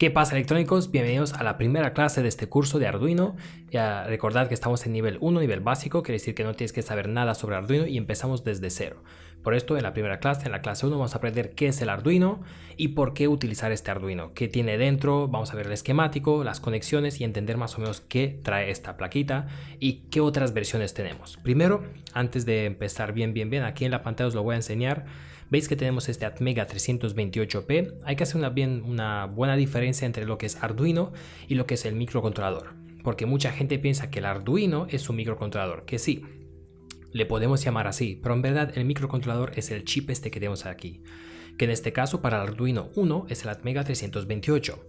¿Qué pasa, electrónicos? Bienvenidos a la primera clase de este curso de Arduino. Ya recordad que estamos en nivel 1, nivel básico, quiere decir que no tienes que saber nada sobre Arduino y empezamos desde cero. Por esto, en la primera clase, en la clase 1, vamos a aprender qué es el Arduino y por qué utilizar este Arduino, qué tiene dentro, vamos a ver el esquemático, las conexiones y entender más o menos qué trae esta plaquita y qué otras versiones tenemos. Primero, antes de empezar bien, aquí en la pantalla os lo voy a enseñar. Veis que tenemos este Atmega 328P. Hay que hacer una buena diferencia entre lo que es Arduino y lo que es el microcontrolador. Porque mucha gente piensa que el Arduino es un microcontrolador, que sí, le podemos llamar así, pero en verdad el microcontrolador es el chip este que tenemos aquí, que en este caso para el Arduino 1 es el Atmega 328.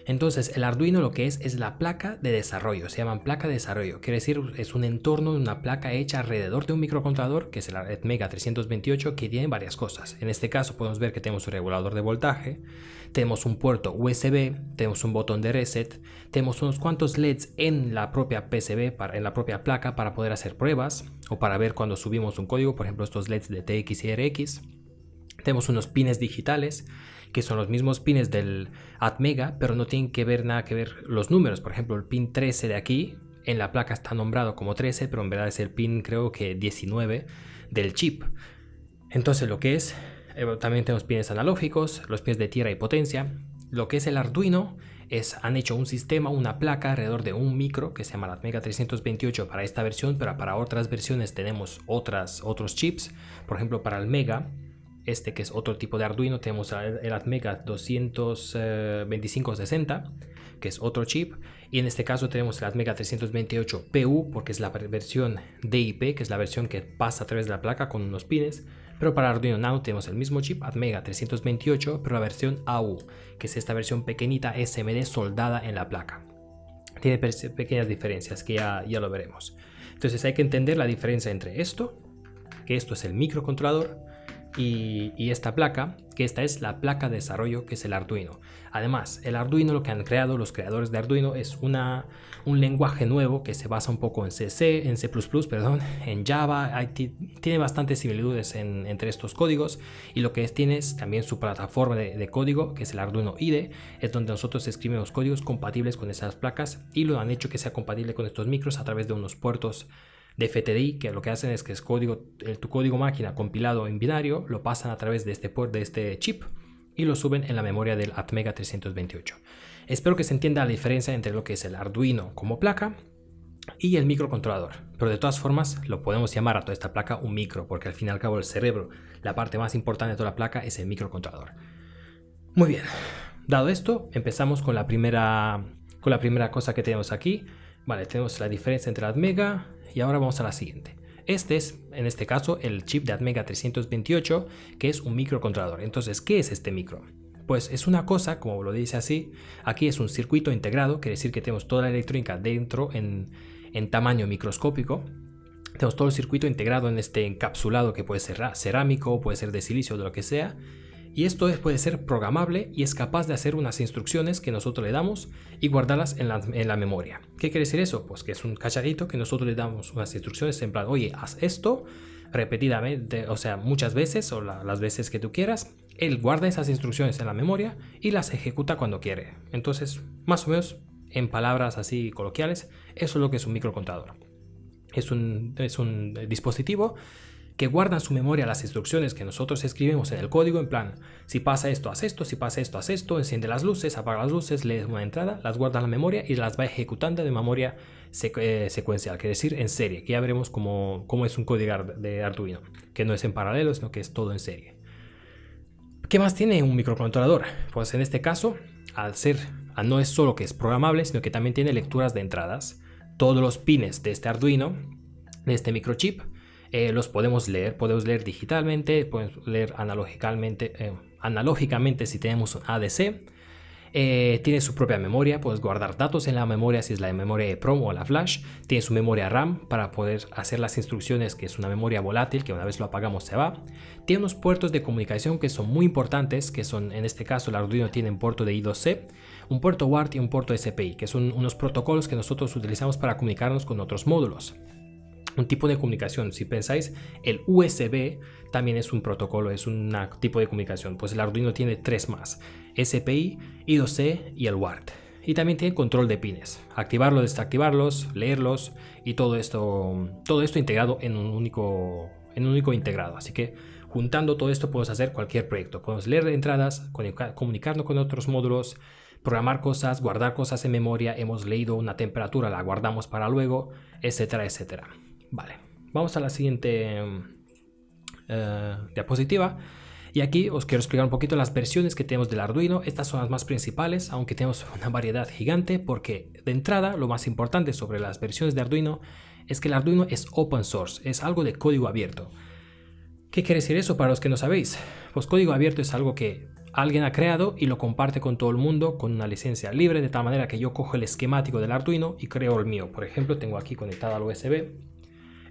Entonces el Arduino lo que es la placa de desarrollo, se llama placa de desarrollo, quiere decir es un entorno de una placa hecha alrededor de un microcontrolador que es el Atmega 328 que tiene varias cosas. En este caso podemos ver que tenemos un regulador de voltaje, tenemos un puerto USB, tenemos un botón de reset, tenemos unos cuantos LEDs en la propia PCB, en la propia placa para poder hacer pruebas o para ver cuando subimos un código, por ejemplo estos LEDs de TX y RX. Tenemos unos pines digitales que son los mismos pines del Atmega, pero no tienen nada que ver los números. Por ejemplo, el pin 13 de aquí en la placa está nombrado como 13, pero en verdad es el pin creo que 19 del chip. Entonces lo que es, también tenemos pines analógicos, los pines de tierra y potencia. Lo que es el Arduino han hecho un sistema, una placa alrededor de un micro que se llama el Atmega 328 para esta versión, pero para otras versiones tenemos otros chips. Por ejemplo, para el Mega, que es otro tipo de Arduino, tenemos el Atmega 22560, que es otro chip, y en este caso tenemos el Atmega 328PU, porque es la versión DIP, que es la versión que pasa a través de la placa con unos pines. Pero para Arduino Nano tenemos el mismo chip, Atmega 328, pero la versión AU, que es esta versión pequeñita SMD soldada en la placa. Tiene pequeñas diferencias que ya lo veremos. Entonces hay que entender la diferencia entre esto, que esto es el microcontrolador, y esta placa, que esta es la placa de desarrollo, que es el Arduino. Además, el Arduino, lo que han creado los creadores de Arduino es un lenguaje nuevo que se basa un poco en C++, perdón, en Java. Tiene bastantes similitudes entre estos códigos, y lo que tiene es también su plataforma de código, que es el Arduino IDE, es donde nosotros escribimos códigos compatibles con esas placas, y lo han hecho que sea compatible con estos micros a través de unos puertos de FTDI, que lo que hacen es que tu código máquina compilado en binario lo pasan a través de este chip y lo suben en la memoria del Atmega 328. Espero que se entienda la diferencia entre lo que es el Arduino como placa y el microcontrolador, pero de todas formas lo podemos llamar a toda esta placa un micro, porque al fin y al cabo el cerebro, la parte más importante de toda la placa, es el microcontrolador. Muy bien, dado esto, empezamos con la primera cosa que tenemos aquí. Vale, tenemos la diferencia entre el Atmega. Y ahora vamos a la siguiente. Este es, en este caso, el chip de Atmega 328, que es un microcontrolador. Entonces, ¿qué es este micro? Pues es una cosa, como lo dice así, aquí es un circuito integrado, quiere decir que tenemos toda la electrónica dentro en tamaño microscópico. Tenemos todo el circuito integrado en este encapsulado que puede ser cerámico, puede ser de silicio, de lo que sea. Y esto puede ser programable y es capaz de hacer unas instrucciones que nosotros le damos y guardarlas en la memoria. ¿Qué quiere decir eso? Pues que es un cacharrito que nosotros le damos unas instrucciones en plan, oye, haz esto repetidamente, o sea, muchas veces o las veces que tú quieras. Él guarda esas instrucciones en la memoria y las ejecuta cuando quiere. Entonces, más o menos, en palabras así coloquiales, eso es lo que es un microcontrolador. Es un dispositivo que guarda en su memoria las instrucciones que nosotros escribimos en el código, en plan, si pasa esto, haz esto, si pasa esto, haz esto, enciende las luces, apaga las luces, lee una entrada, las guarda en la memoria y las va ejecutando de memoria secuencial, quiere decir en serie, que ya veremos cómo es un código de Arduino, que no es en paralelo, sino que es todo en serie. ¿Qué más tiene un microcontrolador? Pues en este caso, no es solo que es programable, sino que también tiene lecturas de entradas. Todos los pines de este Arduino, de este microchip, los podemos leer digitalmente, podemos leer analógicamente si tenemos un ADC. Tiene su propia memoria, puedes guardar datos en la memoria si es la memoria EEPROM o la flash. Tiene su memoria RAM para poder hacer las instrucciones, que es una memoria volátil que una vez lo apagamos se va. Tiene unos puertos de comunicación que son muy importantes, que son, en este caso el Arduino tiene un puerto de I2C, un puerto UART y un puerto SPI, que son unos protocolos que nosotros utilizamos para comunicarnos con otros módulos. un tipo de comunicación. Si pensáis, el USB también es un protocolo, es un tipo de comunicación. Pues el Arduino tiene 3 más: SPI, I2C y el UART. Y también tiene control de pines, activarlos, desactivarlos, leerlos y todo esto integrado en un único integrado. Así que juntando todo esto podemos hacer cualquier proyecto. Podemos leer entradas, comunicarnos con otros módulos, programar cosas, guardar cosas en memoria. Hemos leído una temperatura, la guardamos para luego, etcétera, etcétera. Vale, vamos a la siguiente diapositiva. Y aquí os quiero explicar un poquito las versiones que tenemos del Arduino. Estas son las más principales, aunque tenemos una variedad gigante, porque de entrada lo más importante sobre las versiones de Arduino es que el Arduino es open source, es algo de código abierto. ¿Qué quiere decir eso para los que no sabéis? Pues código abierto es algo que alguien ha creado y lo comparte con todo el mundo con una licencia libre, de tal manera que yo cojo el esquemático del Arduino y creo el mío. Por ejemplo, tengo aquí conectado al USB.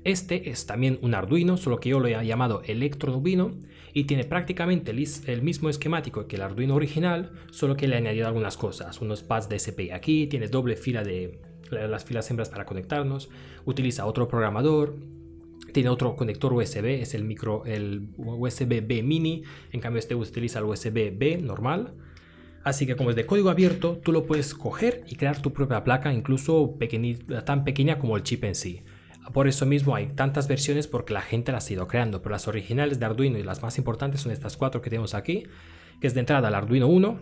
Este es también un Arduino, solo que yo lo he llamado Electronubino y tiene prácticamente el mismo esquemático que el Arduino original, solo que le he añadido algunas cosas, unos pads de SPI aquí, tiene doble fila de las filas hembras para conectarnos, utiliza otro programador, tiene otro conector USB, es el USB-B mini, en cambio este utiliza el USB-B normal. Así que como es de código abierto, tú lo puedes coger y crear tu propia placa, incluso tan pequeña como el chip en sí. Por eso mismo hay tantas versiones, porque la gente las ha ido creando, pero las originales de Arduino y las más importantes son estas 4 que tenemos aquí, que es de entrada el Arduino 1,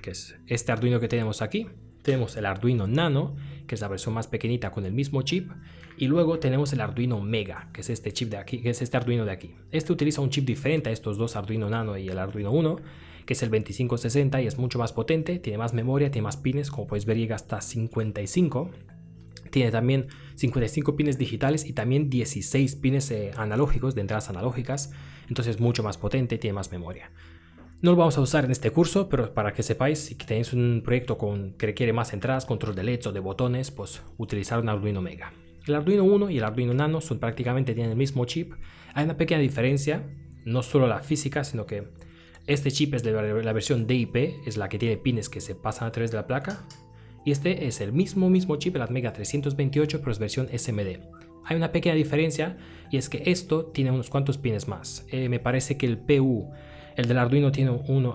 que es este Arduino que tenemos aquí. Tenemos el Arduino Nano, que es la versión más pequeñita con el mismo chip, y luego tenemos el Arduino Mega, que es este chip de aquí, que es este Arduino de aquí. Este utiliza un chip diferente a estos dos Arduino Nano y el Arduino 1, que es el 2560 y es mucho más potente, tiene más memoria, tiene más pines, como podéis ver llega hasta 55. Tiene también 55 pines digitales y también 16 pines analógicos, de entradas analógicas. Entonces es mucho más potente y tiene más memoria. No lo vamos a usar en este curso, pero para que sepáis, si tenéis un proyecto que requiere más entradas, control de LEDs o de botones, pues utilizar un Arduino Mega. El Arduino 1 y el Arduino Nano tienen el mismo chip. Hay una pequeña diferencia, no solo la física, sino que este chip es de la versión DIP, es la que tiene pines que se pasan a través de la placa. Y este es el mismo chip, el Atmega 328, pero es versión SMD. Hay una pequeña diferencia y es que esto tiene unos cuantos pines más. Me parece que el PU, el del Arduino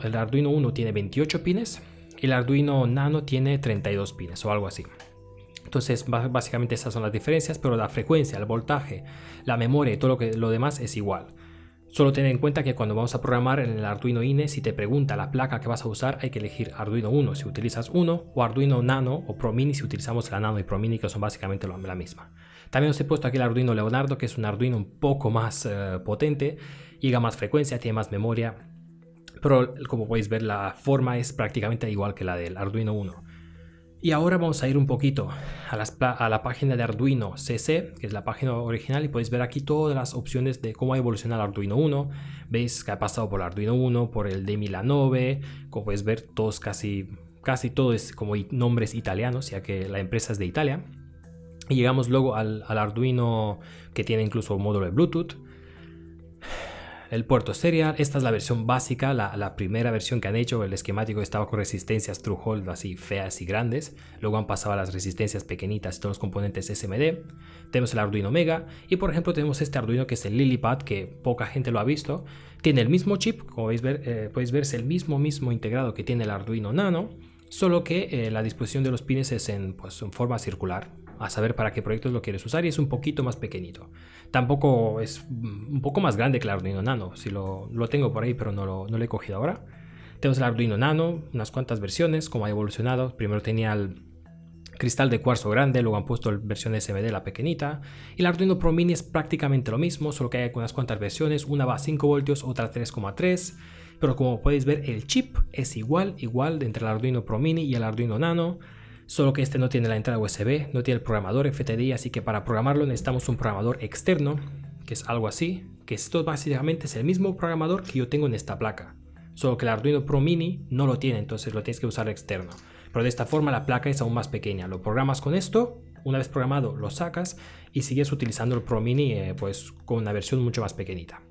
el Arduino 1 tiene 28 pines y el Arduino Nano tiene 32 pines o algo así. Entonces básicamente esas son las diferencias, pero la frecuencia, el voltaje, la memoria y todo lo demás es igual. Solo ten en cuenta que cuando vamos a programar en el Arduino INE, si te pregunta la placa que vas a usar, hay que elegir Arduino 1 si utilizas 1 o Arduino Nano o Pro Mini si utilizamos la Nano y Pro Mini, que son básicamente la misma. También os he puesto aquí el Arduino Leonardo, que es un Arduino un poco más potente, llega a más frecuencia, tiene más memoria, pero como podéis ver la forma es prácticamente igual que la del Arduino 1. Y ahora vamos a ir un poquito a la página de Arduino CC, que es la página original, y podéis ver aquí todas las opciones de cómo ha evolucionado el Arduino 1. Veis que ha pasado por el Arduino 1, por el de Milanove, como podéis ver todos casi todo es como nombres italianos, ya que la empresa es de Italia. Y llegamos luego al Arduino que tiene incluso un módulo de Bluetooth. El puerto serial, esta es la versión básica, la primera versión que han hecho. El esquemático estaba con resistencias Through-Hole así feas y grandes, luego han pasado a las resistencias pequeñitas y todos los componentes SMD. Tenemos el Arduino Mega y por ejemplo tenemos este Arduino que es el Lilipad, que poca gente lo ha visto. Tiene el mismo chip, como podéis ver es el mismo integrado que tiene el Arduino Nano, solo que la disposición de los pines es en forma circular, a saber para qué proyectos lo quieres usar, y es un poquito más pequeñito. Tampoco es un poco más grande que el Arduino Nano, si lo tengo por ahí, pero no lo he cogido ahora. Tenemos el Arduino Nano, unas cuantas versiones, como ha evolucionado. Primero tenía el cristal de cuarzo grande, luego han puesto la versión SMD, la pequeñita. Y el Arduino Pro Mini es prácticamente lo mismo, solo que hay unas cuantas versiones. Una va a 5 voltios, otra a 3,3. Pero como podéis ver, el chip es igual entre el Arduino Pro Mini y el Arduino Nano. Solo que este no tiene la entrada USB, no tiene el programador FTDI, así que para programarlo necesitamos un programador externo, que es algo así, que esto básicamente es el mismo programador que yo tengo en esta placa. Solo que el Arduino Pro Mini no lo tiene, entonces lo tienes que usar externo. Pero de esta forma la placa es aún más pequeña. Lo programas con esto, una vez programado lo sacas y sigues utilizando el Pro Mini con una versión mucho más pequeñita.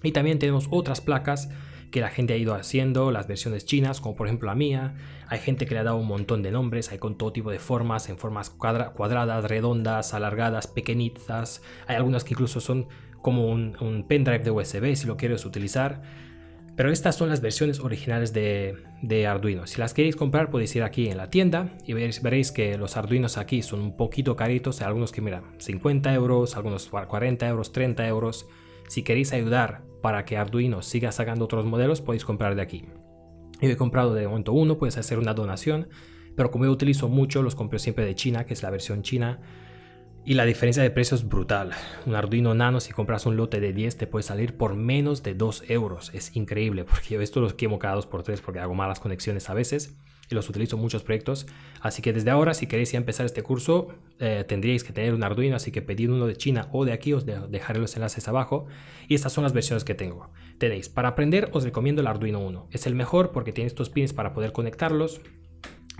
Y también tenemos otras placas que la gente ha ido haciendo, las versiones chinas, como por ejemplo la mía. Hay gente que le ha dado un montón de nombres, hay con todo tipo de formas, en formas cuadradas, redondas, alargadas, pequeñitas. Hay algunas que incluso son como un pendrive de USB si lo quieres utilizar. Pero estas son las versiones originales de Arduino. Si las queréis comprar podéis ir aquí en la tienda y veréis que los Arduinos aquí son un poquito caritos. Hay algunos que mira, 50 euros, algunos 40 euros, 30 euros. Si queréis ayudar para que Arduino siga sacando otros modelos, podéis comprar de aquí. Yo he comprado de momento uno, puedes hacer una donación, pero como yo utilizo mucho, los compro siempre de China, que es la versión china. Y la diferencia de precio es brutal. Un Arduino Nano, si compras un lote de 10, te puede salir por menos de 2 euros. Es increíble, porque yo esto los quemo cada 2x3 porque hago malas conexiones a veces y los utilizo en muchos proyectos. Así que desde ahora, si queréis ya empezar este curso, tendríais que tener un Arduino, así que pedid uno de China o de aquí, os dejaré los enlaces abajo. Y estas son las versiones que tengo. Tenéis, para aprender, os recomiendo el Arduino 1. Es el mejor porque tiene estos pins para poder conectarlos.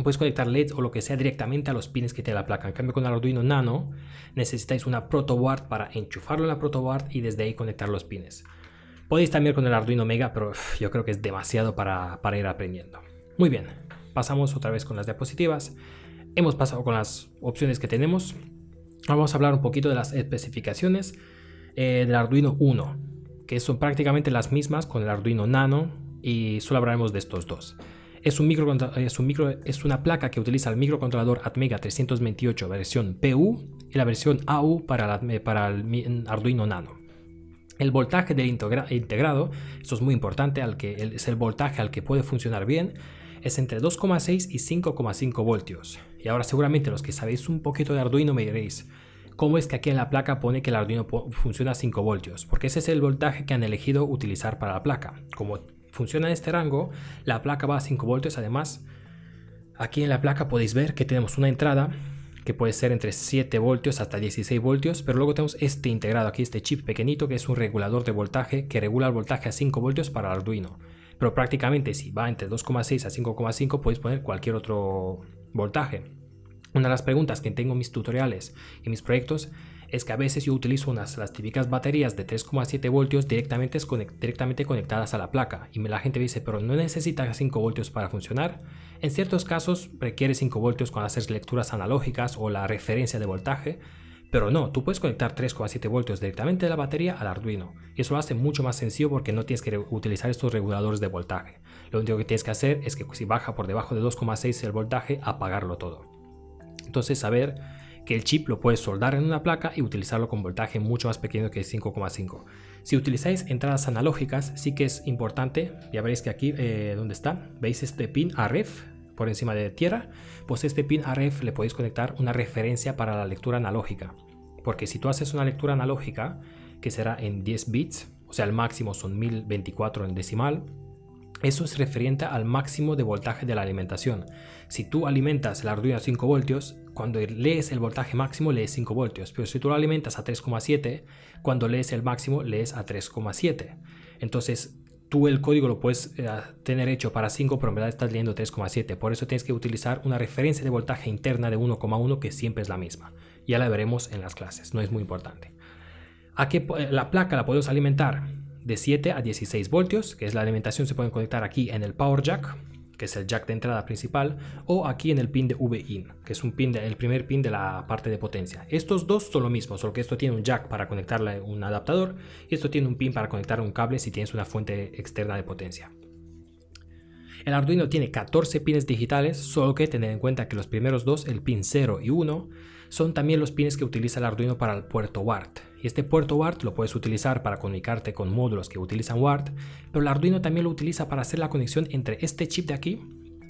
Puedes conectar LEDs o lo que sea directamente a los pines que tiene la placa. En cambio, con el Arduino Nano necesitáis una protoboard para enchufarlo en la protoboard y desde ahí conectar los pines. Podéis también con el Arduino Mega, pero yo creo que es demasiado para ir aprendiendo. Muy bien, pasamos otra vez con las diapositivas. Hemos pasado con las opciones que tenemos. Ahora vamos a hablar un poquito de las especificaciones del Arduino 1, que son prácticamente las mismas con el Arduino Nano y solo hablaremos de estos dos. Es una placa que utiliza el microcontrolador Atmega 328 versión PU y la versión AU para el Arduino Nano. El voltaje del integrado, esto es muy importante, es el voltaje al que puede funcionar bien, es entre 2,6 y 5,5 voltios. Y ahora seguramente los que sabéis un poquito de Arduino me diréis, ¿cómo es que aquí en la placa pone que el Arduino funciona a 5 voltios? Porque ese es el voltaje que han elegido utilizar para la placa. Como funciona en este rango, la placa va a 5 voltios. Además, aquí en la placa podéis ver que tenemos una entrada que puede ser entre 7 voltios hasta 16 voltios, pero luego tenemos este integrado aquí, este chip pequeñito que es un regulador de voltaje que regula el voltaje a 5 voltios para el Arduino. Pero prácticamente si va entre 2,6 a 5,5 podéis poner cualquier otro voltaje. Una de las preguntas que tengo en mis tutoriales y mis proyectos es que a veces yo utilizo las típicas baterías de 3,7 voltios directamente conectadas a la placa y la gente me dice, pero no necesita 5 voltios para funcionar. En ciertos casos requiere 5 voltios cuando haces lecturas analógicas o la referencia de voltaje, pero no, tú puedes conectar 3,7 voltios directamente de la batería al Arduino y eso lo hace mucho más sencillo porque no tienes que utilizar estos reguladores de voltaje. Lo único que tienes que hacer es que si baja por debajo de 2,6 el voltaje, apagarlo todo. Entonces saber que el chip lo puedes soldar en una placa y utilizarlo con voltaje mucho más pequeño que 5,5. Si utilizáis entradas analógicas, sí que es importante. Ya veréis que aquí, ¿dónde está? ¿Veis este pin AREF por encima de tierra? Pues este pin AREF le podéis conectar una referencia para la lectura analógica. Porque si tú haces una lectura analógica, que será en 10 bits, o sea, el máximo son 1024 en decimal, eso es referente al máximo de voltaje de la alimentación. Si tú alimentas el Arduino a 5 voltios, cuando lees el voltaje máximo lees 5 voltios, pero si tú lo alimentas a 3,7, cuando lees el máximo lees a 3,7. Entonces tú el código lo puedes tener hecho para 5, pero en verdad estás leyendo 3,7. Por eso tienes que utilizar una referencia de voltaje interna de 1,1 que siempre es la misma. Ya la veremos en las clases, no es muy importante. La placa la podemos alimentar de 7 a 16 voltios, que es la alimentación. Se pueden conectar aquí en el Power Jack, que es el jack de entrada principal, o aquí en el pin de V-in, que es el primer pin de la parte de potencia. Estos dos son lo mismo, solo que esto tiene un jack para conectarle un adaptador y esto tiene un pin para conectar un cable si tienes una fuente externa de potencia. El Arduino tiene 14 pines digitales, solo que tened en cuenta que los primeros dos, el pin 0 y 1, son también los pines que utiliza el Arduino para el puerto WART. Y este puerto WART lo puedes utilizar para comunicarte con módulos que utilizan WART, pero el Arduino también lo utiliza para hacer la conexión entre este chip de aquí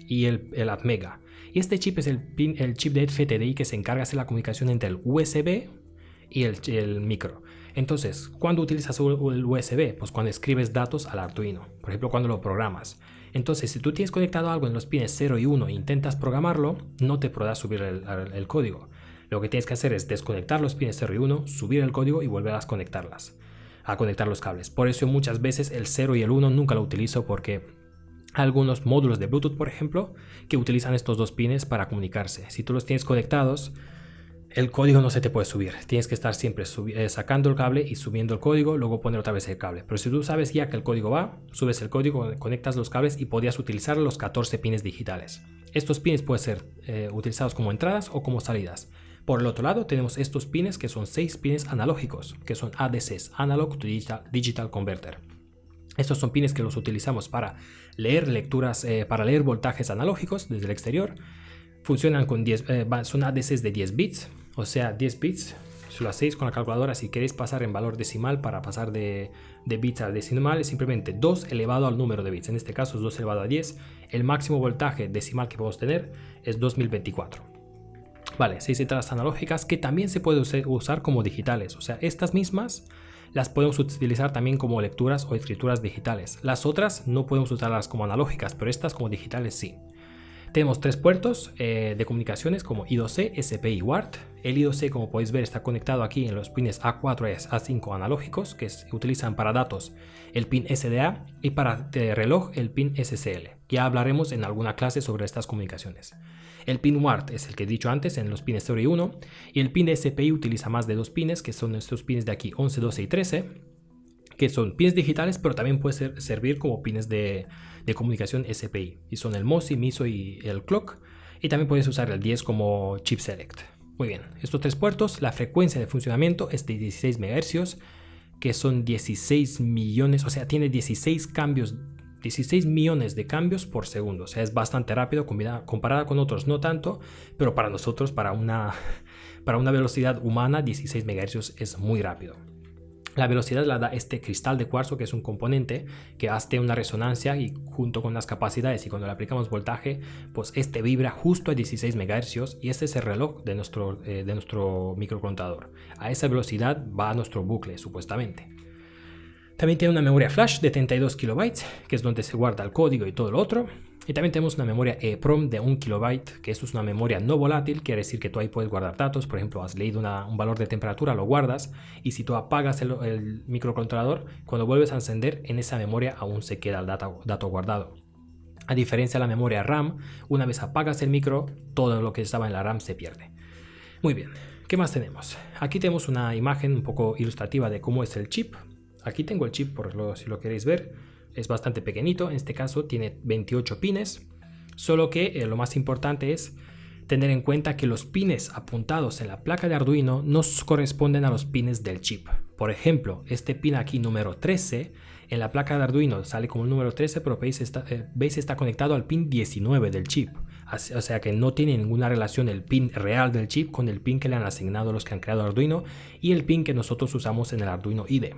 y el Atmega. Y este chip es el chip de FTDI que se encarga de hacer la comunicación entre el USB y el micro. Entonces, ¿cuándo utilizas el USB? Pues cuando escribes datos al Arduino, por ejemplo cuando lo programas. Entonces, si tú tienes conectado algo en los pines 0 y 1 e intentas programarlo, no te podrás subir el código. Lo que tienes que hacer es desconectar los pines 0 y 1, subir el código y volver a conectar los cables. Por eso muchas veces el 0 y el 1 nunca lo utilizo porque hay algunos módulos de Bluetooth, por ejemplo, que utilizan estos dos pines para comunicarse. Si tú los tienes conectados, el código no se te puede subir. Tienes que estar siempre sacando el cable y subiendo el código, luego poner otra vez el cable. Pero si tú sabes ya que el código va, subes el código, conectas los cables y podías utilizar los 14 pines digitales. Estos pines pueden ser utilizados como entradas o como salidas. Por el otro lado tenemos estos pines que son 6 pines analógicos, que son ADCs, Analog to Digital Converter. Estos son pines que los utilizamos para leer lecturas, para leer voltajes analógicos desde el exterior. Funcionan con 10, son ADCs de 10 bits, o sea 10 bits. Si lo hacéis con la calculadora, si queréis pasar en valor decimal para pasar de bits a decimal, es simplemente 2 elevado al número de bits. En este caso es 2 elevado a 10. El máximo voltaje decimal que podemos tener es 2024. Vale, 6 entradas analógicas que también se puede usar como digitales. O sea, estas mismas las podemos utilizar también como lecturas o escrituras digitales. Las otras no podemos usarlas como analógicas, pero estas como digitales sí. Tenemos 3 puertos de comunicaciones como I2C, SPI y WART. El I2C, como podéis ver, está conectado aquí en los pines A4 y A5 analógicos, que se utilizan para datos el pin SDA, y para reloj el pin SCL. Ya hablaremos en alguna clase sobre estas comunicaciones. El pin WART es el que he dicho antes en los pines 0 y 1, y el pin de SPI utiliza más de 2 pines, que son estos pines de aquí 11, 12 y 13, que son pines digitales, pero también puede servir como pines de comunicación SPI, y son el MOSI, MISO y el clock, y también puedes usar el 10 como chip select. Muy bien, estos 3 puertos, la frecuencia de funcionamiento es de 16 MHz, que son 16 millones, o sea, tiene 16 millones de cambios por segundo, o sea, es bastante rápido, comparada con otros no tanto, pero para nosotros, para una velocidad humana, 16 MHz es muy rápido. La velocidad la da este cristal de cuarzo, que es un componente que hace una resonancia y junto con las capacidades, y cuando le aplicamos voltaje, pues este vibra justo a 16 MHz, y este es el reloj de nuestro microcontador. A esa velocidad va nuestro bucle, supuestamente. También tiene una memoria flash de 32 KB, que es donde se guarda el código y todo lo otro. Y también tenemos una memoria EEPROM de 1 KB, que eso es una memoria no volátil, quiere decir que tú ahí puedes guardar datos. Por ejemplo, has leído un valor de temperatura, lo guardas, y si tú apagas el microcontrolador, cuando vuelves a encender, en esa memoria aún se queda el dato guardado. A diferencia de la memoria RAM, una vez apagas el micro, todo lo que estaba en la RAM se pierde. Muy bien, ¿qué más tenemos? Aquí tenemos una imagen un poco ilustrativa de cómo es el chip. Aquí tengo el chip, si lo queréis ver. Es bastante pequeñito, en este caso tiene 28 pines, solo que lo más importante es tener en cuenta que los pines apuntados en la placa de Arduino no corresponden a los pines del chip. Por ejemplo, este pin aquí número 13, en la placa de Arduino sale como el número 13, pero veis está conectado al pin 19 del chip. O sea que no tiene ninguna relación el pin real del chip con el pin que le han asignado los que han creado Arduino y el pin que nosotros usamos en el Arduino IDE.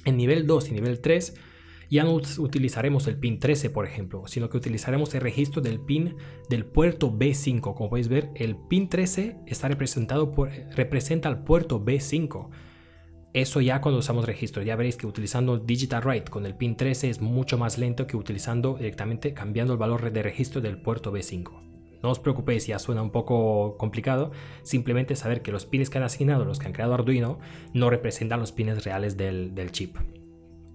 En nivel 2 y nivel 3 ya no utilizaremos el pin 13, por ejemplo, sino que utilizaremos el registro del pin del puerto B5. Como podéis ver, el pin 13 representa al puerto B5. Eso ya cuando usamos registro, ya veréis que utilizando Digital Write con el pin 13 es mucho más lento que utilizando directamente cambiando el valor de registro del puerto B5. No os preocupéis, ya suena un poco complicado, simplemente saber que los pines que han asignado los que han creado Arduino no representan los pines reales del chip.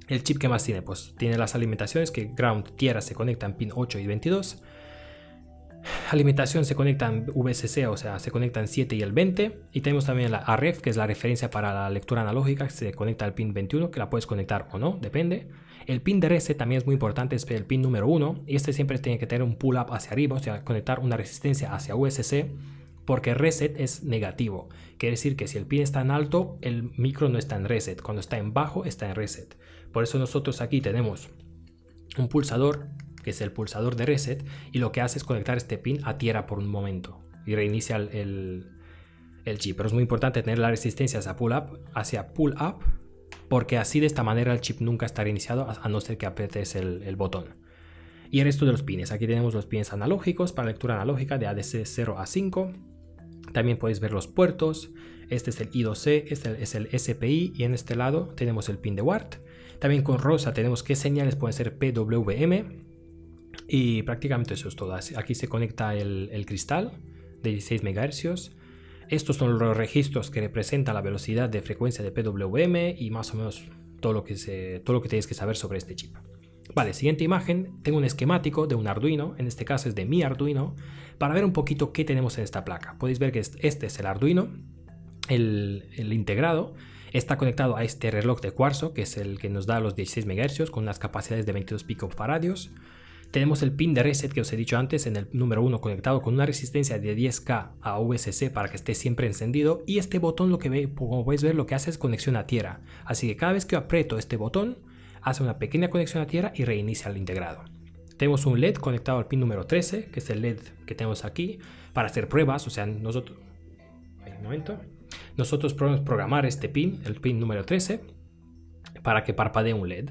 El chip que más tiene, pues tiene las alimentaciones, que ground, tierra se conectan pin 8 y 22. Alimentación se conectan VCC, o sea, se conectan 7 y el 20. Y tenemos también la AREF, que es la referencia para la lectura analógica, que se conecta al pin 21, que la puedes conectar o no, depende. El pin de reset también es muy importante, es el pin número 1. Y este siempre tiene que tener un pull up hacia arriba, o sea, conectar una resistencia hacia VCC, porque reset es negativo. Quiere decir que si el pin está en alto, el micro no está en reset. Cuando está en bajo, está en reset. Por eso nosotros aquí tenemos un pulsador, que es el pulsador de reset, y lo que hace es conectar este pin a tierra por un momento y reinicia el chip. Pero es muy importante tener la resistencia hacia pull up, porque así de esta manera el chip nunca está reiniciado a no ser que apretes el botón. Y el resto de los pines, aquí tenemos los pines analógicos para lectura analógica de ADC 0 a 5. También podéis ver los puertos. Este es el I2C, este es el SPI, y en este lado tenemos el pin de WART. También con rosa tenemos qué señales pueden ser PWM, y prácticamente eso es todo. Aquí se conecta el cristal de 16 MHz. Estos son los registros que representan la velocidad de frecuencia de PWM y más o menos todo lo que tenéis que saber sobre este chip. Vale, siguiente imagen, tengo un esquemático de un Arduino, en este caso es de mi Arduino, para ver un poquito qué tenemos en esta placa. Podéis ver que este es el Arduino, el integrado. Está conectado a este reloj de cuarzo, que es el que nos da los 16 MHz con unas capacidades de 22 picofaradios. Tenemos el pin de reset que os he dicho antes en el número 1 conectado con una resistencia de 10K a VCC para que esté siempre encendido. Y este botón, como podéis ver, lo que hace es conexión a tierra. Así que cada vez que yo aprieto este botón, hace una pequeña conexión a tierra y reinicia el integrado. Tenemos un LED conectado al pin número 13, que es el LED que tenemos aquí, para hacer pruebas. O sea, nosotros podemos programar este pin, el pin número 13, para que parpadee un LED.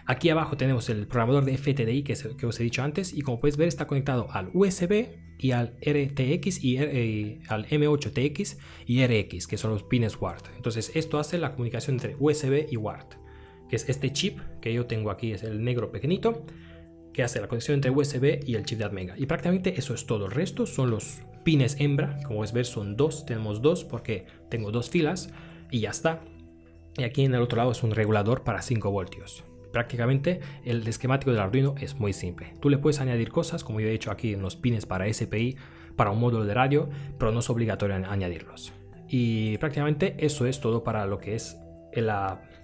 Aquí abajo tenemos el programador de FTDI que os he dicho antes, y como puedes ver está conectado al USB y al RTX y al M8TX y RX, que son los pines WART. Entonces esto hace la comunicación entre USB y WART, que es este chip que yo tengo aquí, es el negro pequeñito, que hace la conexión entre USB y el chip de Atmega. Y prácticamente eso es todo. El resto son los pines hembra, como puedes ver son dos, tenemos dos porque tengo dos filas y ya está. Y aquí en el otro lado es un regulador para 5 voltios. Prácticamente el esquemático del Arduino es muy simple. Tú le puedes añadir cosas, como yo he hecho aquí en los pines para SPI, para un módulo de radio, pero no es obligatorio añadirlos. Y prácticamente eso es todo para lo que es el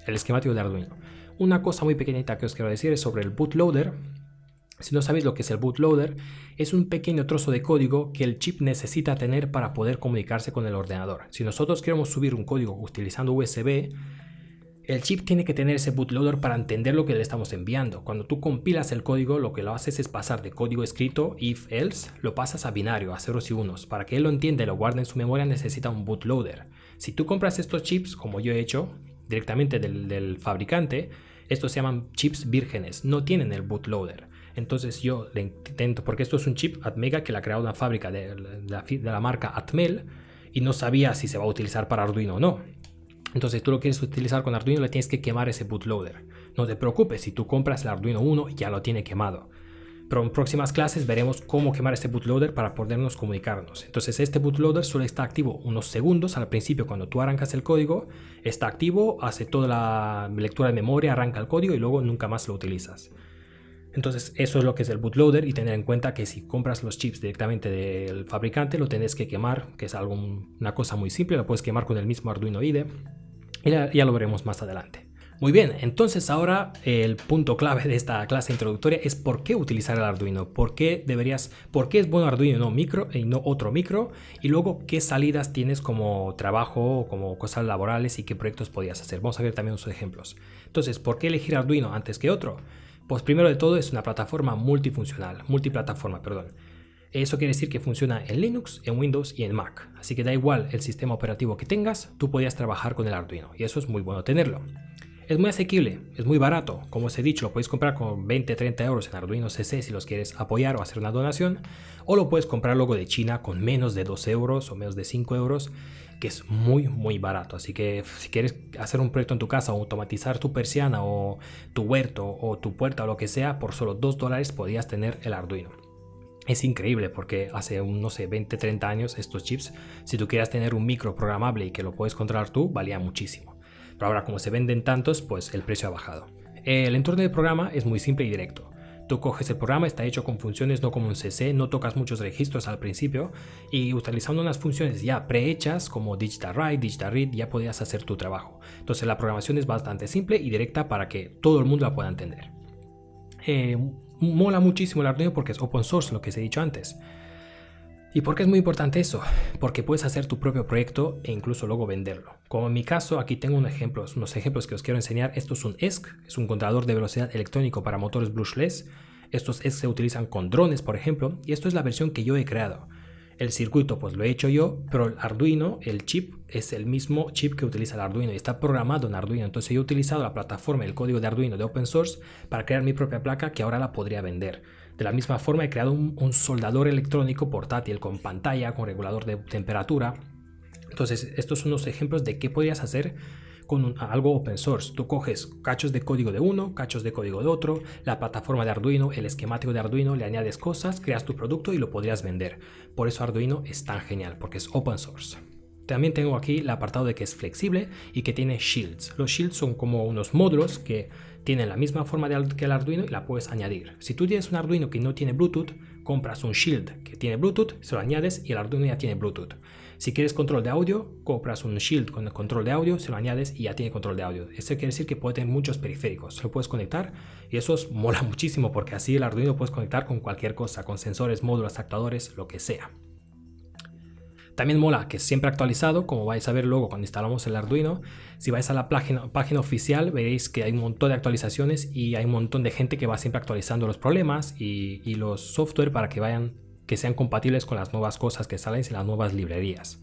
esquemático de Arduino. Una cosa muy pequeñita que os quiero decir es sobre el bootloader. Si no sabéis lo que es el bootloader, es un pequeño trozo de código que el chip necesita tener para poder comunicarse con el ordenador. Si nosotros queremos subir un código utilizando USB, el chip tiene que tener ese bootloader para entender lo que le estamos enviando. Cuando tú compilas el código, lo que lo haces es pasar de código escrito, if, else, lo pasas a binario, a ceros y unos. Para que él lo entienda y lo guarde en su memoria necesita un bootloader. Si tú compras estos chips, como yo he hecho, directamente del fabricante, estos se llaman chips vírgenes, no tienen el bootloader. Entonces yo le intento, porque esto es un chip Atmega que la ha creado una fábrica de la marca Atmel y no sabía si se va a utilizar para Arduino o no. Entonces tú lo quieres utilizar con Arduino, le tienes que quemar ese bootloader. No te preocupes, si tú compras el Arduino 1 ya lo tiene quemado. Pero en próximas clases veremos cómo quemar este bootloader para podernos comunicarnos. Entonces este bootloader solo está activo unos segundos al principio. Cuando tú arrancas el código, está activo, hace toda la lectura de memoria, arranca el código y luego nunca más lo utilizas. Entonces eso es lo que es el bootloader, y tener en cuenta que si compras los chips directamente del fabricante lo tienes que quemar, que es una cosa muy simple, lo puedes quemar con el mismo Arduino IDE y ya lo veremos más adelante. Muy bien, entonces ahora el punto clave de esta clase introductoria es por qué utilizar el Arduino, por qué es bueno Arduino y no otro micro, y luego qué salidas tienes como trabajo, como cosas laborales y qué proyectos podías hacer. Vamos a ver también unos ejemplos. Entonces, ¿por qué elegir Arduino antes que otro? Pues primero de todo es una plataforma multiplataforma. Eso quiere decir que funciona en Linux, en Windows y en Mac. Así que da igual el sistema operativo que tengas, tú podías trabajar con el Arduino y eso es muy bueno tenerlo. Es muy asequible, es muy barato. Como os he dicho, lo puedes comprar con 20-30 euros en Arduino CC si los quieres apoyar o hacer una donación, o lo puedes comprar luego de China con menos de 2 euros o menos de 5 euros, que es muy barato. Así que si quieres hacer un proyecto en tu casa o automatizar tu persiana o tu huerto o tu puerta o lo que sea, por solo $2 podías tener el Arduino. Es increíble porque hace no sé, 20-30 años estos chips, si tú quieras tener un micro programable y que lo puedes controlar tú, valía muchísimo. Pero ahora como se venden tantos, pues el precio ha bajado. El entorno del programa es muy simple y directo. Tú coges el programa, está hecho con funciones, no como un CC, no tocas muchos registros al principio, y utilizando unas funciones ya prehechas como digital write, digital read, ya podías hacer tu trabajo. Entonces la programación es bastante simple y directa para que todo el mundo la pueda entender. Mola muchísimo el Arduino porque es open source, lo que os he dicho antes. ¿Y por qué es muy importante eso? Porque puedes hacer tu propio proyecto e incluso luego venderlo. Como en mi caso, aquí tengo unos ejemplos que os quiero enseñar. Esto es un ESC, es un controlador de velocidad electrónico para motores brushless. Estos ESC se utilizan con drones, por ejemplo, y esto es la versión que yo he creado. El circuito pues lo he hecho yo, pero el Arduino, el chip, es el mismo chip que utiliza el Arduino y está programado en Arduino. Entonces yo he utilizado la plataforma, el código de Arduino de open source para crear mi propia placa que ahora la podría vender. De la misma forma he creado un soldador electrónico portátil con pantalla, con regulador de temperatura. Entonces estos son unos ejemplos de qué podrías hacer con algo open source. Tú coges cachos de código de uno, cachos de código de otro, la plataforma de Arduino, el esquemático de Arduino, le añades cosas, creas tu producto y lo podrías vender. Por eso Arduino es tan genial, porque es open source. También tengo aquí el apartado de que es flexible y que tiene shields. Los shields son como unos módulos que tienen la misma forma que el Arduino y la puedes añadir. Si tú tienes un Arduino que no tiene Bluetooth, compras un shield que tiene Bluetooth, se lo añades y el Arduino ya tiene Bluetooth. Si quieres control de audio, compras un shield con el control de audio, se lo añades y ya tiene control de audio. Esto quiere decir que puede tener muchos periféricos, lo puedes conectar y eso mola muchísimo porque así el Arduino puedes conectar con cualquier cosa, con sensores, módulos, actuadores, lo que sea. También mola que es siempre actualizado, como vais a ver luego cuando instalamos el Arduino. Si vais a la página oficial veréis que hay un montón de actualizaciones y hay un montón de gente que va siempre actualizando los problemas y los software para que sean compatibles con las nuevas cosas que salen y las nuevas librerías.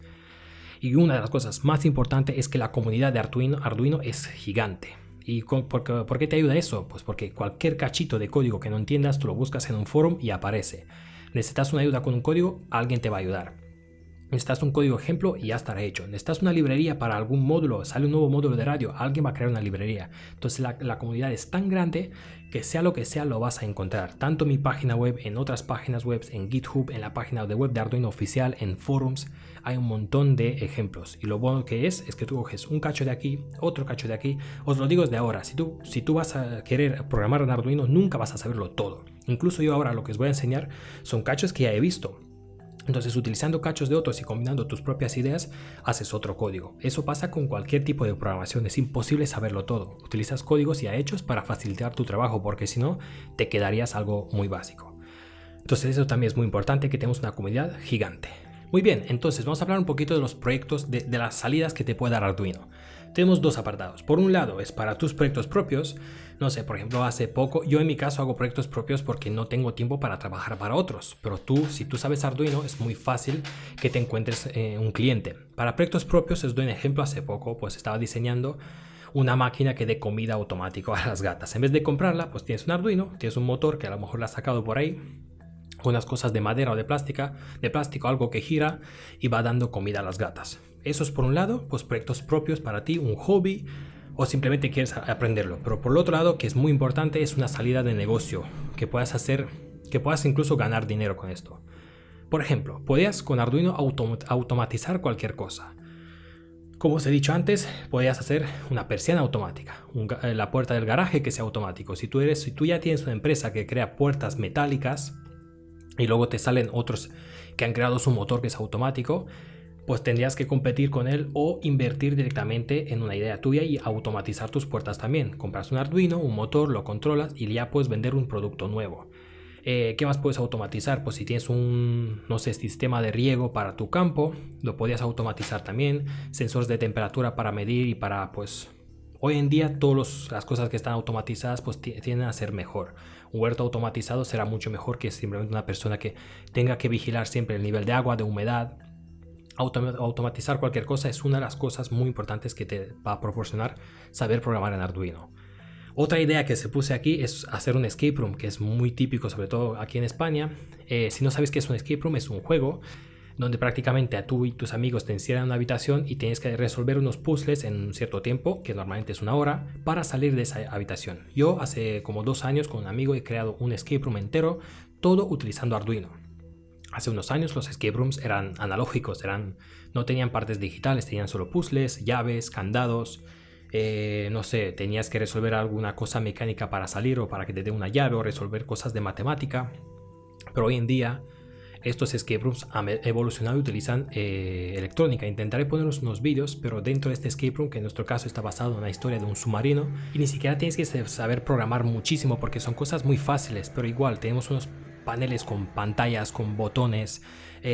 Y una de las cosas más importantes es que la comunidad de Arduino es gigante. ¿Y por qué te ayuda eso? Pues porque cualquier cachito de código que no entiendas, tú lo buscas en un foro y aparece. Necesitas una ayuda con un código, alguien te va a ayudar. Necesitas un código ejemplo y ya estará hecho. Necesitas una librería para algún módulo, sale un nuevo módulo de radio, alguien va a crear una librería. Entonces la comunidad es tan grande que sea lo que sea lo vas a encontrar. Tanto en mi página web, en otras páginas web, en GitHub, en la página de web de Arduino oficial, en forums, hay un montón de ejemplos. Y lo bueno que es que tú coges un cacho de aquí, otro cacho de aquí. Os lo digo desde ahora, si tú vas a querer programar en Arduino, nunca vas a saberlo todo. Incluso yo ahora lo que os voy a enseñar son cachos que ya he visto. Entonces, utilizando cachos de otros y combinando tus propias ideas, haces otro código. Eso pasa con cualquier tipo de programación, es imposible saberlo todo. Utilizas códigos ya hechos para facilitar tu trabajo, porque si no, te quedarías algo muy básico. Entonces, eso también es muy importante, que tenemos una comunidad gigante. Muy bien, entonces vamos a hablar un poquito de los proyectos, de las salidas que te puede dar Arduino. Tenemos dos apartados. Por un lado es para tus proyectos propios. No sé, por ejemplo, hace poco, yo en mi caso hago proyectos propios porque no tengo tiempo para trabajar para otros. Pero si tú sabes Arduino, es muy fácil que te encuentres un cliente. Para proyectos propios, os doy un ejemplo. Hace poco, pues estaba diseñando una máquina que dé comida automática a las gatas. En vez de comprarla, pues tienes un Arduino, tienes un motor que a lo mejor la has sacado por ahí, unas cosas de madera o de plástico, algo que gira y va dando comida a las gatas. Eso es por un lado, pues proyectos propios para ti, un hobby o simplemente quieres aprenderlo. Pero por el otro lado, que es muy importante, es una salida de negocio que puedas hacer, que puedas incluso ganar dinero con esto. Por ejemplo, podías con Arduino automatizar cualquier cosa. Como os he dicho antes, podías hacer una persiana automática, la puerta del garaje que sea automático. Si tú ya tienes una empresa que crea puertas metálicas y luego te salen otros que han creado su motor que es automático, pues tendrías que competir con él o invertir directamente en una idea tuya y automatizar tus puertas también. Compras un Arduino, un motor, lo controlas y ya puedes vender un producto nuevo. ¿Qué más puedes automatizar? Pues si tienes un, no sé, sistema de riego para tu campo, lo podías automatizar también. Sensores de temperatura para medir y para, pues, hoy en día todas las cosas que están automatizadas pues tienden a ser mejor. Un huerto automatizado será mucho mejor que simplemente una persona que tenga que vigilar siempre el nivel de agua, de humedad. Automatizar cualquier cosa es una de las cosas muy importantes que te va a proporcionar saber programar en Arduino. Otra idea que se puse aquí es hacer un escape room, que es muy típico, sobre todo aquí en España. Si no sabes qué es un escape room, es un juego donde prácticamente a tú y tus amigos te encierran en una habitación y tienes que resolver unos puzzles en un cierto tiempo, que normalmente es 1 hora, para salir de esa habitación. Yo hace como 2 años con un amigo he creado un escape room entero, todo utilizando Arduino. Hace unos años los escape rooms eran analógicos, no tenían partes digitales, tenían solo puzzles, llaves, candados. No sé, tenías que resolver alguna cosa mecánica para salir o para que te dé una llave o resolver cosas de matemática. Pero hoy en día estos escape rooms han evolucionado y utilizan electrónica. Intentaré poneros unos vídeos, pero dentro de este escape room, que en nuestro caso está basado en la historia de un submarino, y ni siquiera tienes que saber programar muchísimo porque son cosas muy fáciles, pero igual tenemos unos paneles con pantallas, con botones,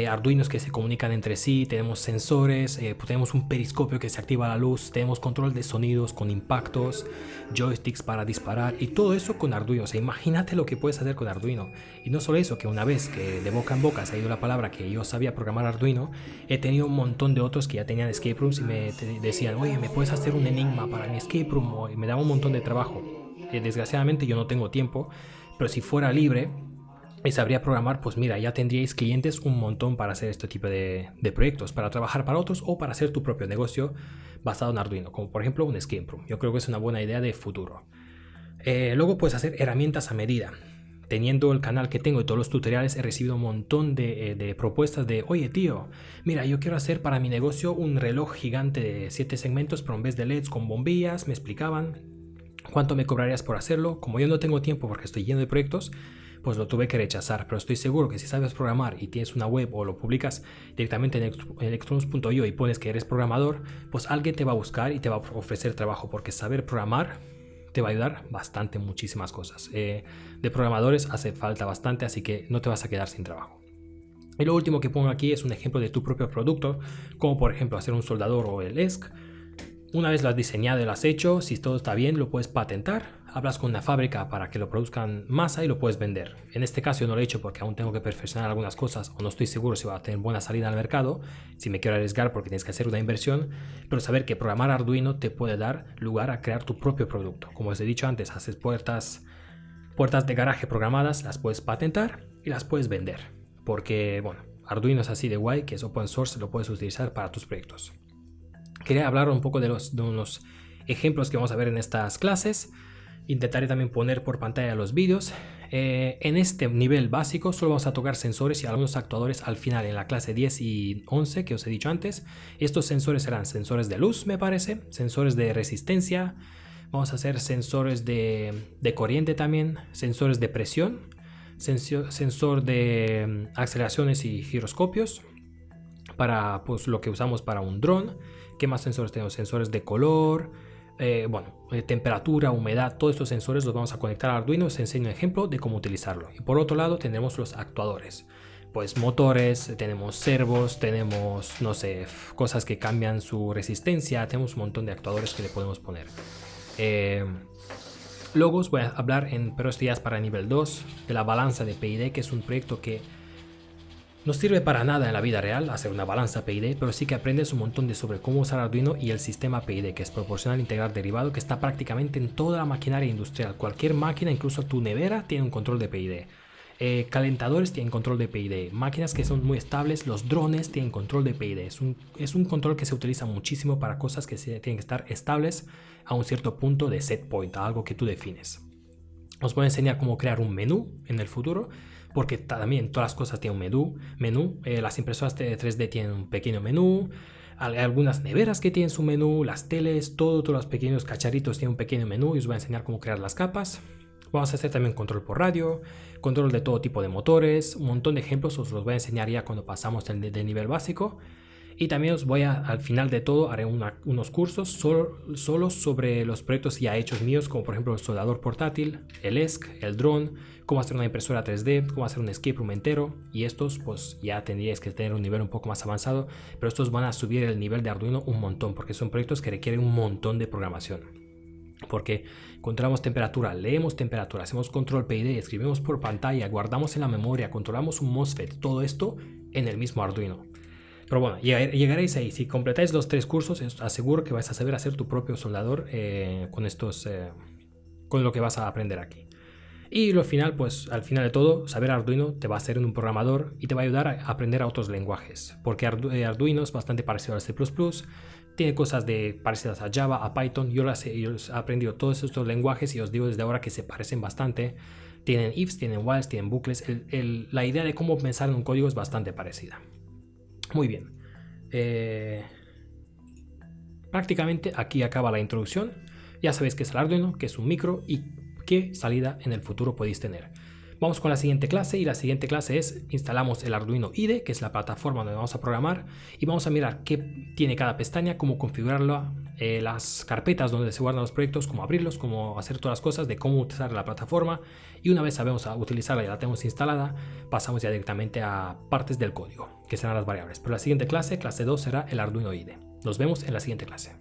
Arduinos que se comunican entre sí, tenemos sensores, tenemos un periscopio que se activa la luz, tenemos control de sonidos con impactos, joysticks para disparar y todo eso con Arduino. O sea, imagínate lo que puedes hacer con Arduino. Y no solo eso, que una vez que de boca en boca se ha ido la palabra que yo sabía programar Arduino, he tenido un montón de otros que ya tenían escape rooms y me decían, oye, ¿me puedes hacer un enigma para mi escape room? Y me daba un montón de trabajo. Desgraciadamente yo no tengo tiempo, pero si fuera libre y sabría programar, pues mira, ya tendríais clientes un montón para hacer este tipo de proyectos, para trabajar para otros o para hacer tu propio negocio basado en Arduino, como por ejemplo un escape room. Yo creo que es una buena idea de futuro. Luego puedes hacer herramientas a medida. teniendo el canal que tengo y todos los tutoriales, he recibido un montón de propuestas de, oye tío, mira, yo quiero hacer para mi negocio un reloj gigante de 7 segmentos, pero en vez de LEDs con bombillas. Me explicaban cuánto me cobrarías por hacerlo. Como yo no tengo tiempo porque estoy lleno de proyectos, pues lo tuve que rechazar, pero estoy seguro que si sabes programar y tienes una web o lo publicas directamente en electrons.io y pones que eres programador, pues alguien te va a buscar y te va a ofrecer trabajo, porque saber programar te va a ayudar bastante en muchísimas cosas. De programadores hace falta bastante, así que no te vas a quedar sin trabajo. Y lo último que pongo aquí es un ejemplo de tu propio producto, como por ejemplo hacer un soldador o el ESC. Una vez lo has diseñado y lo has hecho, si todo está bien, lo puedes patentar. Hablas con una fábrica para que lo produzcan masa y lo puedes vender. En este caso yo no lo he hecho porque aún tengo que perfeccionar algunas cosas o no estoy seguro si va a tener buena salida al mercado, si me quiero arriesgar porque tienes que hacer una inversión, pero saber que programar Arduino te puede dar lugar a crear tu propio producto. Como os he dicho antes, haces puertas de garaje programadas, las puedes patentar y las puedes vender. Porque, bueno, Arduino es así de guay, que es open source, lo puedes utilizar para tus proyectos. Quería hablar un poco de unos ejemplos que vamos a ver en estas clases. Intentaré también poner por pantalla los vídeos. En este nivel básico solo vamos a tocar sensores y algunos actuadores al final, en la clase 10 y 11 que os he dicho antes. Estos sensores serán sensores de luz, me parece, sensores de resistencia. Vamos a hacer sensores de corriente también, sensores de presión, sensor de aceleraciones y giroscopios, para pues, lo que usamos para un dron. ¿Qué más sensores tenemos? Sensores de color, temperatura, humedad. Todos estos sensores los vamos a conectar a Arduino. Os enseño un ejemplo de cómo utilizarlo. Y por otro lado tenemos los actuadores, pues motores, tenemos servos, tenemos, no sé, cosas que cambian su resistencia. Tenemos un montón de actuadores que le podemos poner. Luego os voy a hablar, pero esto ya es para nivel 2, de la balanza de PID, que es un proyecto que no sirve para nada en la vida real hacer una balanza PID, pero sí que aprendes un montón sobre cómo usar Arduino y el sistema PID, que es proporcional integral derivado, que está prácticamente en toda la maquinaria industrial. Cualquier máquina, incluso tu nevera, tiene un control de PID. Calentadores tienen control de PID. Máquinas que son muy estables, los drones tienen control de PID. Es un control que se utiliza muchísimo para cosas que tienen que estar estables a un cierto punto de set point, a algo que tú defines. Os voy a enseñar cómo crear un menú en el futuro, porque también todas las cosas tienen un menú. Las impresoras 3D tienen un pequeño menú, hay algunas neveras que tienen su menú, las teles, todos los pequeños cacharritos tienen un pequeño menú y os voy a enseñar cómo crear las capas. Vamos a hacer también control por radio, control de todo tipo de motores, un montón de ejemplos os los voy a enseñar ya cuando pasamos del nivel básico. Y también os voy al final de todo, haré unos cursos solo sobre los proyectos ya hechos míos, como por ejemplo el soldador portátil, el ESC, el dron, cómo hacer una impresora 3D, cómo hacer un escape room entero. Y estos pues ya tendríais que tener un nivel un poco más avanzado, pero estos van a subir el nivel de Arduino un montón, porque son proyectos que requieren un montón de programación. Porque controlamos temperatura, leemos temperatura, hacemos control PID, escribimos por pantalla, guardamos en la memoria, controlamos un MOSFET, todo esto en el mismo Arduino. Pero bueno, llegaréis ahí. Si completáis los 3 cursos, os aseguro que vais a saber hacer tu propio soldador con lo que vas a aprender aquí. Y lo final, pues al final de todo, saber Arduino te va a hacer un programador y te va a ayudar a aprender a otros lenguajes. Porque Arduino es bastante parecido al C++, tiene cosas parecidas a Java, a Python. Yo he aprendido todos estos lenguajes y os digo desde ahora que se parecen bastante. Tienen ifs, tienen whiles, tienen bucles. La idea de cómo pensar en un código es bastante parecida. Muy bien. Prácticamente aquí acaba la introducción. Ya sabéis qué es el Arduino, qué es un micro y qué salida en el futuro podéis tener. Vamos con la siguiente clase, y la siguiente clase es instalamos el Arduino IDE, que es la plataforma donde vamos a programar, y vamos a mirar qué tiene cada pestaña, cómo configurarla, las carpetas donde se guardan los proyectos, cómo abrirlos, cómo hacer todas las cosas, de cómo utilizar la plataforma. Y una vez sabemos utilizarla y la tenemos instalada, pasamos ya directamente a partes del código, que serán las variables. Pero la siguiente clase, clase 2, será el Arduino IDE. Nos vemos en la siguiente clase.